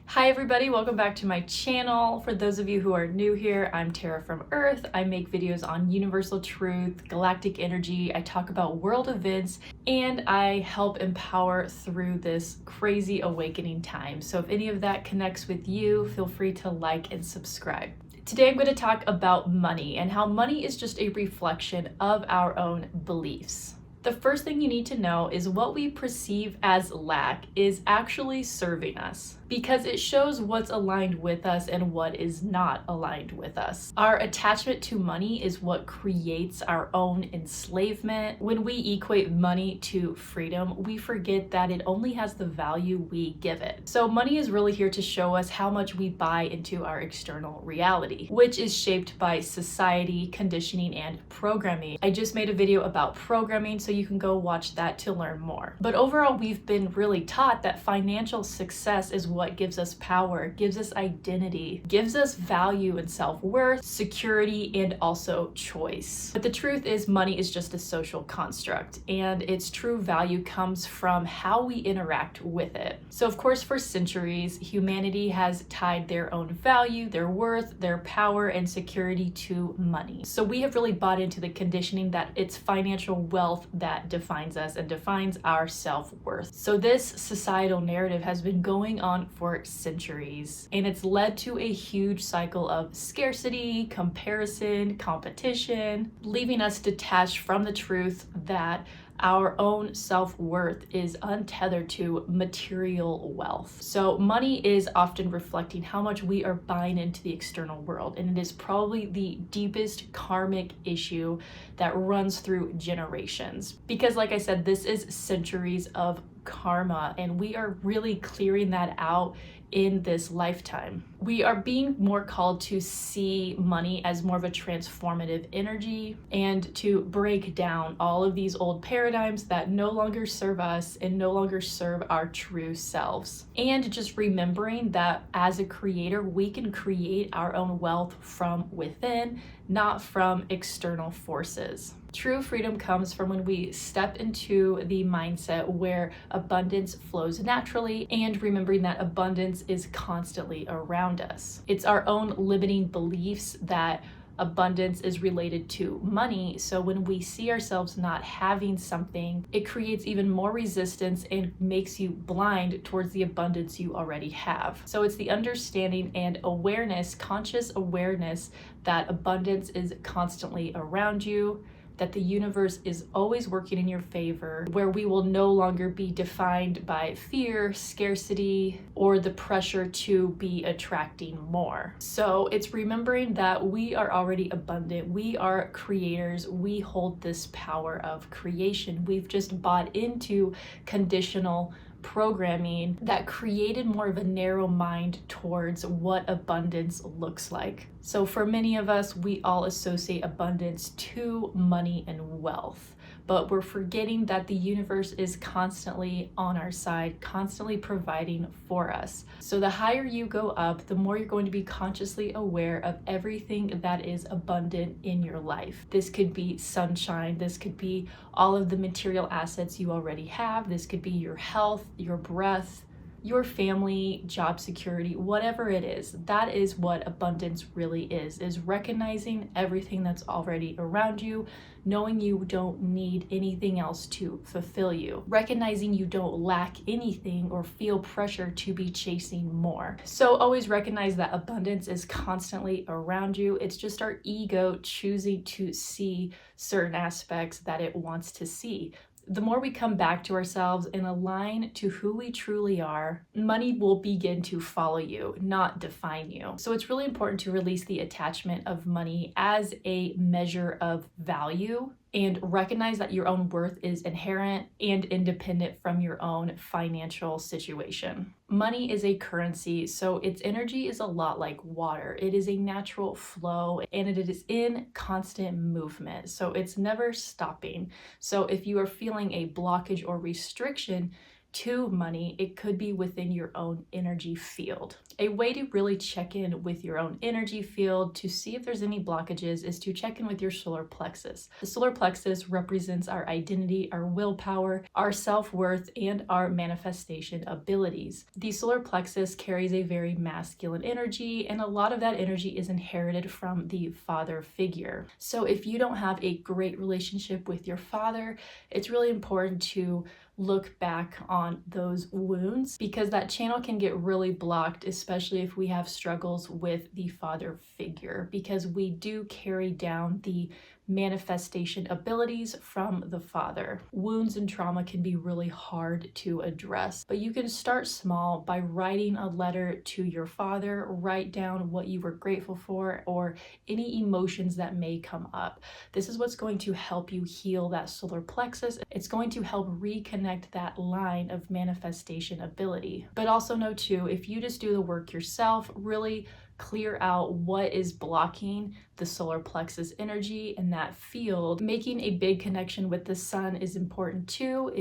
Hi everybody, welcome back to my channel. For those of you who are new here, I'm Tara from Earth. I make videos on universal truth, galactic energy, I talk about world events, and I help empower through this crazy awakening time. So if any of that connects with you, feel free to like and subscribe. Today I'm going to talk about money and how money is just a reflection of our own beliefs. The first thing you need to know is what we perceive as lack is actually serving us, because it shows what's aligned with us and what is not aligned with us. Our attachment to money is what creates our own enslavement. When we equate money to freedom, we forget that it only has the value we give it. So money is really here to show us how much we buy into our external reality, which is shaped by society, conditioning, and programming. I just made a video about programming, so you can go watch that to learn more. But overall, we've been really taught that financial success is what gives us power, gives us identity, gives us value and self-worth, security, and also choice. But the truth is, money is just a social construct, and its true value comes from how we interact with it. So of course, for centuries, humanity has tied their own value, their worth, their power, and security to money. So we have really bought into the conditioning that it's financial wealth that defines us and defines our self-worth. So this societal narrative has been going on for centuries, and it's led to a huge cycle of scarcity, comparison, competition, leaving us detached from the truth that our own self-worth is untethered to material wealth. So money is often reflecting how much we are buying into the external world, and it is probably the deepest karmic issue that runs through generations. Because like I said, this is centuries of karma, and we are really clearing that out in this lifetime. We are being more called to see money as more of a transformative energy and to break down all of these old paradigms that no longer serve us and no longer serve our true selves. And just remembering that as a creator, we can create our own wealth from within, not from external forces. True freedom comes from when we step into the mindset where abundance flows naturally, and remembering that abundance is constantly around us. It's our own limiting beliefs that abundance is related to money. So when we see ourselves not having something, it creates even more resistance and makes you blind towards the abundance you already have. So it's the understanding and awareness, conscious awareness, that abundance is constantly around you, that the universe is always working in your favor, where we will no longer be defined by fear, scarcity, or the pressure to be attracting more. So it's remembering that we are already abundant, we are creators, we hold this power of creation. We've just bought into conditional programming that created more of a narrow mind towards what abundance looks like. So for many of us, we all associate abundance to money and wealth, but we're forgetting that the universe is constantly on our side, constantly providing for us. So the higher you go up, the more you're going to be consciously aware of everything that is abundant in your life. This could be sunshine, this could be all of the material assets you already have, this could be your health, your breath, your family, job security, whatever it is. That is what abundance really is recognizing everything that's already around you, knowing you don't need anything else to fulfill you, recognizing you don't lack anything or feel pressure to be chasing more. So always recognize that abundance is constantly around you. It's just our ego choosing to see certain aspects that it wants to see. The more we come back to ourselves and align to who we truly are, money will begin to follow you, not define you. So it's really important to release the attachment of money as a measure of value and recognize that your own worth is inherent and independent from your own financial situation. Money is a currency, so its energy is a lot like water. It is a natural flow and it is in constant movement, so it's never stopping. So if you are feeling a blockage or restriction, to money, it could be within your own energy field. A way to really check in with your own energy field to see if there's any blockages is to check in with your solar plexus. The solar plexus represents our identity, our willpower, our self-worth, and our manifestation abilities. The solar plexus carries a very masculine energy, and a lot of that energy is inherited from the father figure. So if you don't have a great relationship with your father, it's really important to look back on those wounds, because that channel can get really blocked, especially if we have struggles with the father figure, because we do carry down the manifestation abilities from the father. Wounds and trauma can be really hard to address, but you can start small by writing a letter to your father. Write down what you were grateful for or any emotions that may come up. This is what's going to help you heal that solar plexus. It's going to help reconnect that line of manifestation ability. But also know too, if you just do the work yourself, really clear out what is blocking the solar plexus energy in that field. Making a big connection with the sun is important too.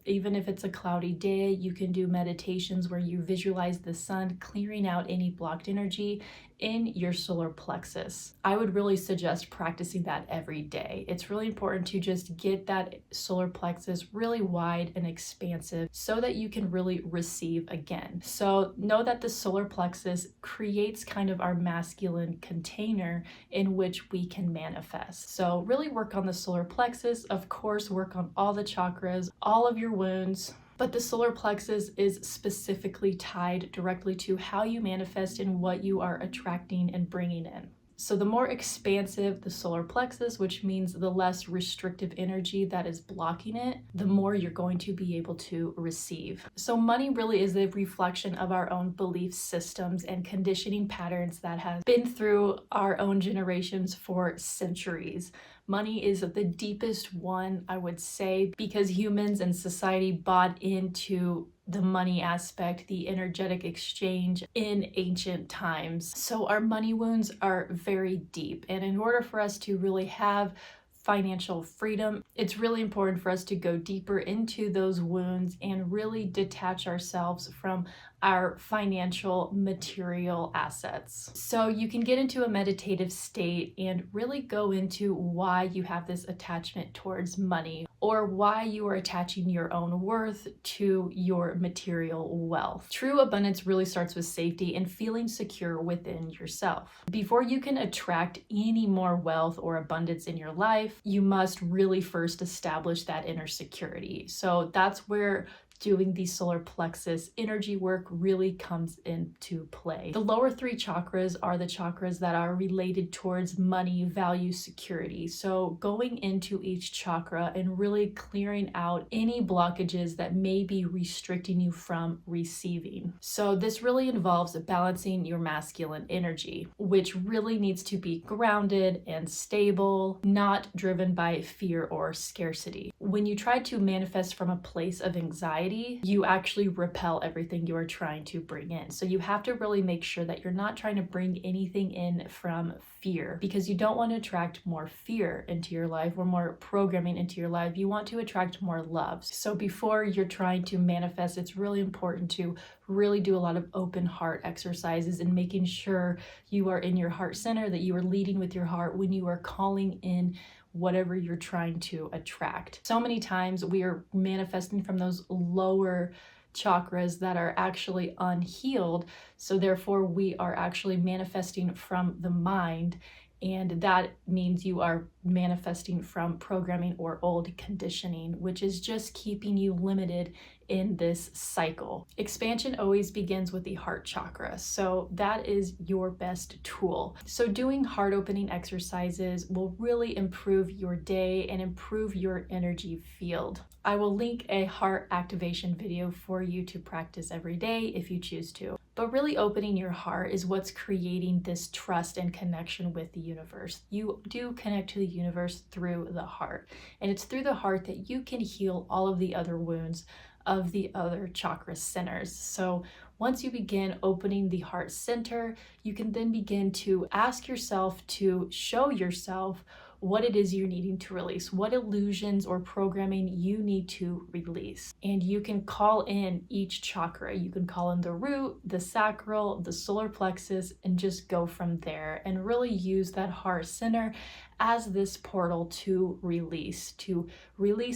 Even if it's a cloudy day, you can do meditations where you visualize the sun clearing out any blocked energy in your solar plexus. I would really suggest practicing that every day. It's really important to just get that solar plexus really wide and expansive so that you can really receive again. So know that the solar plexus creates kind of our masculine container in which we can manifest. So really work on the solar plexus. Of course, work on all the chakras, all of your wounds. But the solar plexus is specifically tied directly to how you manifest and what you are attracting and bringing in. So the more expansive the solar plexus, which means the less restrictive energy that is blocking it, the more you're going to be able to receive. So money really is a reflection of our own belief systems and conditioning patterns that have been through our own generations for centuries. Money is the deepest one, I would say, because humans and society bought into the money aspect, the energetic exchange in ancient times. So our money wounds are very deep. And in order for us to really have financial freedom, it's really important for us to go deeper into those wounds and really detach ourselves from our financial material assets. So you can get into a meditative state and really go into why you have this attachment towards money, or why you are attaching your own worth to your material wealth. True abundance really starts with safety and feeling secure within yourself. Before you can attract any more wealth or abundance in your life, you must really first establish that inner security. So that's where doing the solar plexus energy work really comes into play. The lower three chakras are the chakras that are related towards money, value, security. So going into each chakra and really clearing out any blockages that may be restricting you from receiving. So this really involves balancing your masculine energy, which really needs to be grounded and stable, not driven by fear or scarcity. When you try to manifest from a place of anxiety, you actually repel everything you are trying to bring in. So you have to really make sure that you're not trying to bring anything in from fear, because you don't want to attract more fear into your life or more programming into your life. You want to attract more love. So before you're trying to manifest, it's really important to really do a lot of open heart exercises and making sure you are in your heart center, that you are leading with your heart when you are calling in whatever you're trying to attract. So many times we are manifesting from those lower chakras that are actually unhealed. So therefore we are actually manifesting from the mind, and that means you are manifesting from programming or old conditioning, which is just keeping you limited in this cycle. Expansion always begins with the heart chakra, so that is your best tool. So doing heart opening exercises will really improve your day and improve your energy field. I will link a heart activation video for you to practice every day if you choose to. But really opening your heart is what's creating this trust and connection with the universe. You do connect to the universe through the heart, and it's through the heart that you can heal all of the other wounds of the other chakra centers. So once you begin opening the heart center, you can then begin to ask yourself to show yourself what it is you're needing to release, what illusions or programming you need to release. And you can call in each chakra. You can call in the root, the sacral, the solar plexus, and just go from there and really use that heart center as this portal to release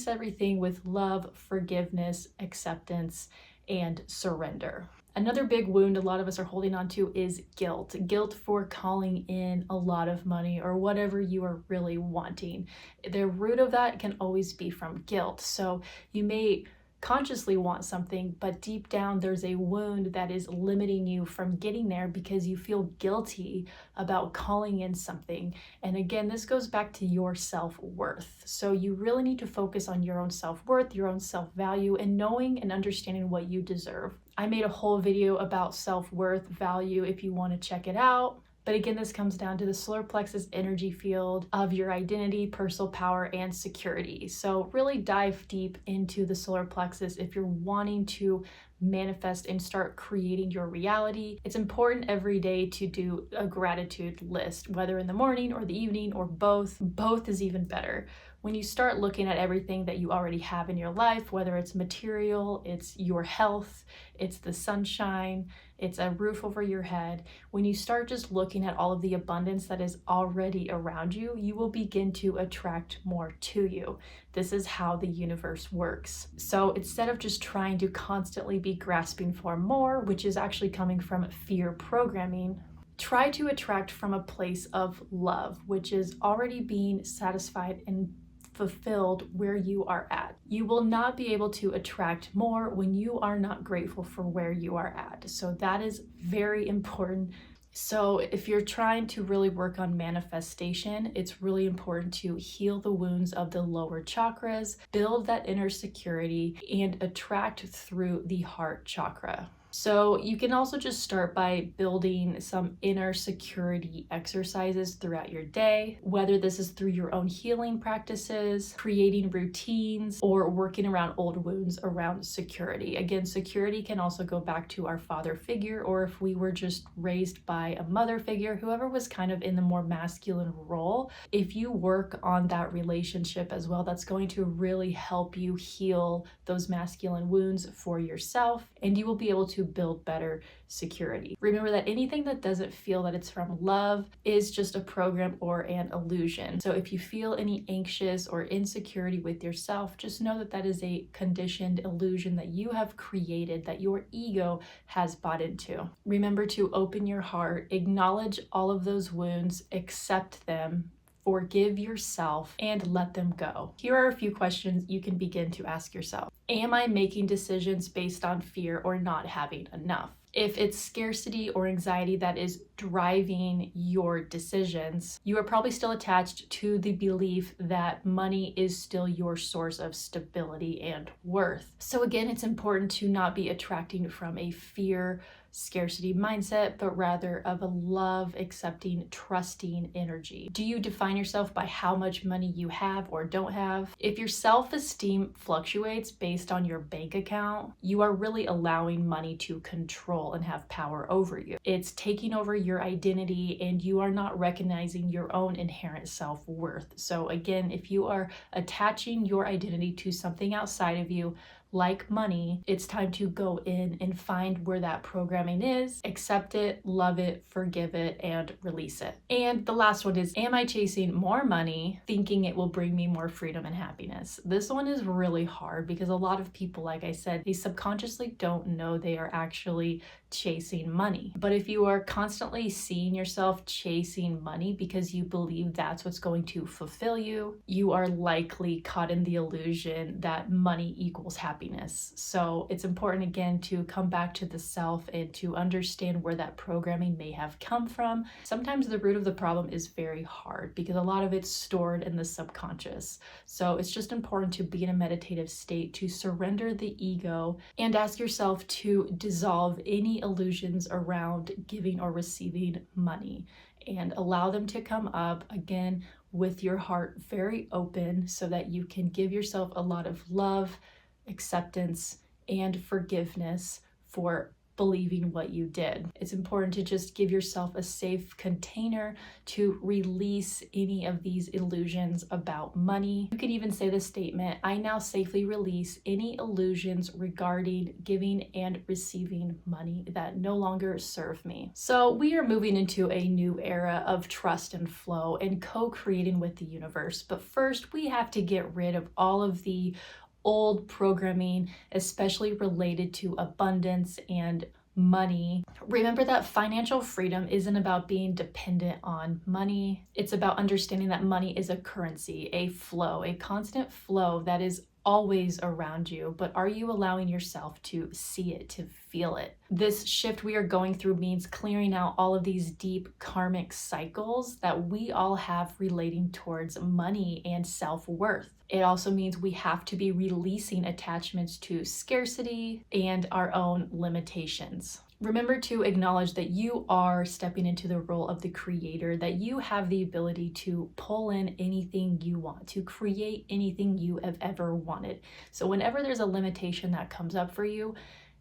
everything with love, forgiveness, acceptance, and surrender. Another big wound a lot of us are holding on to is guilt. Guilt for calling in a lot of money or whatever you are really wanting. The root of that can always be from guilt. So you may consciously want something, but deep down there's a wound that is limiting you from getting there because you feel guilty about calling in something. And again, this goes back to your self-worth. So you really need to focus on your own self-worth, your own self-value, and knowing and understanding what you deserve. I made a whole video about self-worth, value, if you want to check it out. But again, this comes down to the solar plexus energy field of your identity, personal power, and security. So really dive deep into the solar plexus if you're wanting to manifest and start creating your reality. It's important every day to do a gratitude list, whether in the morning or the evening or both. Both is even better. When you start looking at everything that you already have in your life, whether it's material, it's your health, it's the sunshine, it's a roof over your head, when you start just looking at all of the abundance that is already around you, you will begin to attract more to you. This is how the universe works. So instead of just trying to constantly be grasping for more, which is actually coming from fear programming, try to attract from a place of love, which is already being satisfied and fulfilled where you are at. You will not be able to attract more when you are not grateful for where you are at. So that is very important. So if you're trying to really work on manifestation, it's really important to heal the wounds of the lower chakras, build that inner security, and attract through the heart chakra. So you can also just start by building some inner security exercises throughout your day, whether this is through your own healing practices, creating routines, or working around old wounds around security. Again, security can also go back to our father figure, or if we were just raised by a mother figure, whoever was kind of in the more masculine role. If you work on that relationship as well, that's going to really help you heal those masculine wounds for yourself, and you will be able to build better security. Remember that anything that doesn't feel that it's from love is just a program or an illusion. So if you feel any anxious or insecurity with yourself, just know that that is a conditioned illusion that you have created, that your ego has bought into. Remember to open your heart, acknowledge all of those wounds, accept them, forgive yourself, and let them go. Here are a few questions you can begin to ask yourself. Am I making decisions based on fear or not having enough? If it's scarcity or anxiety that is driving your decisions, you are probably still attached to the belief that money is still your source of stability and worth. So again, it's important to not be attracting from a fear, scarcity mindset, but rather of a love, accepting, trusting energy. Do you define yourself by how much money you have or don't have? If your self-esteem fluctuates based on your bank account, you are really allowing money to control and have power over you. It's taking over your identity and you are not recognizing your own inherent self-worth. So again, if you are attaching your identity to something outside of you, like money, it's time to go in and find where that programming is, accept it, love it, forgive it, and release it. And the last one is, am I chasing more money thinking it will bring me more freedom and happiness? This one is really hard because a lot of people, like I said, they subconsciously don't know they are actually chasing money. But if you are constantly seeing yourself chasing money because you believe that's what's going to fulfill you, you are likely caught in the illusion that money equals happiness. So it's important again to come back to the self and to understand where that programming may have come from. Sometimes the root of the problem is very hard because a lot of it's stored in the subconscious. So it's just important to be in a meditative state, to surrender the ego and ask yourself to dissolve any illusions around giving or receiving money and allow them to come up again with your heart very open so that you can give yourself a lot of love, acceptance, and forgiveness for believing what you did. It's important to just give yourself a safe container to release any of these illusions about money. You can even say the statement, I now safely release any illusions regarding giving and receiving money that no longer serve me. So we are moving into a new era of trust and flow and co-creating with the universe. But first, we have to get rid of all of the old programming, especially related to abundance and money. Remember that financial freedom isn't about being dependent on money. It's about understanding that money is a currency, a flow, a constant flow that is always around you, but are you allowing yourself to see it, to feel it? This shift we are going through means clearing out all of these deep karmic cycles that we all have relating towards money and self-worth. It also means we have to be releasing attachments to scarcity and our own limitations. Remember to acknowledge that you are stepping into the role of the creator, that you have the ability to pull in anything you want, to create anything you have ever wanted. So whenever there's a limitation that comes up for you,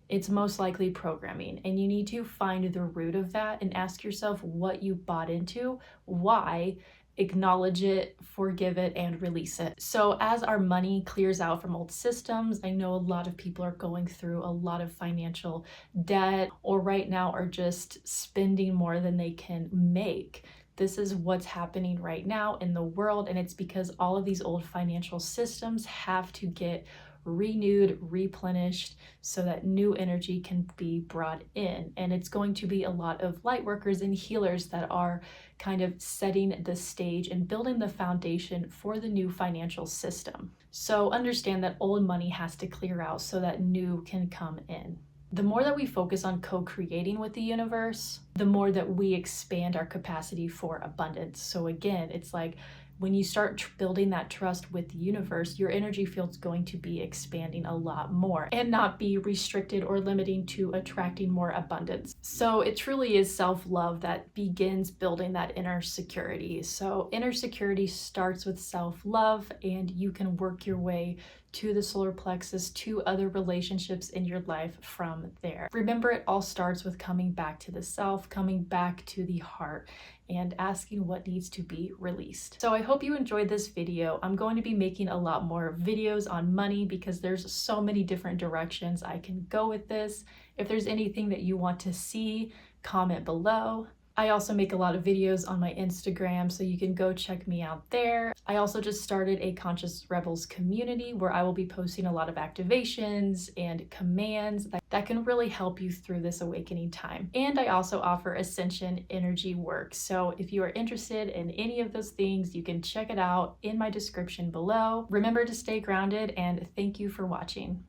it's most likely programming, and you need to find the root of that and ask yourself what you bought into, why, acknowledge it, forgive it, and release it. So as our money clears out from old systems, I know a lot of people are going through a lot of financial debt, or right now are just spending more than they can make. This is what's happening right now in the world, and it's because all of these old financial systems have to get renewed, replenished, so that new energy can be brought in. And it's going to be a lot of light workers and healers that are kind of setting the stage and building the foundation for the new financial system. So understand that old money has to clear out so that new can come in. The more that we focus on co-creating with the universe, the more that we expand our capacity for abundance. So again, it's like when you start building that trust with the universe, your energy field's going to be expanding a lot more and not be restricted or limiting to attracting more abundance. So it truly is self-love that begins building that inner security. So inner security starts with self-love, and you can work your way to the solar plexus, to other relationships in your life from there. Remember, it all starts with coming back to the self, coming back to the heart, and asking what needs to be released. So I hope you enjoyed this video. I'm going to be making a lot more videos on money because there's so many different directions I can go with this. If there's anything that you want to see, comment below. I also make a lot of videos on my Instagram, so you can go check me out there. I also just started a Conscious Rebels community where I will be posting a lot of activations and commands that can really help you through this awakening time. And I also offer Ascension energy work. So if you are interested in any of those things, you can check it out in my description below. Remember to stay grounded, and thank you for watching.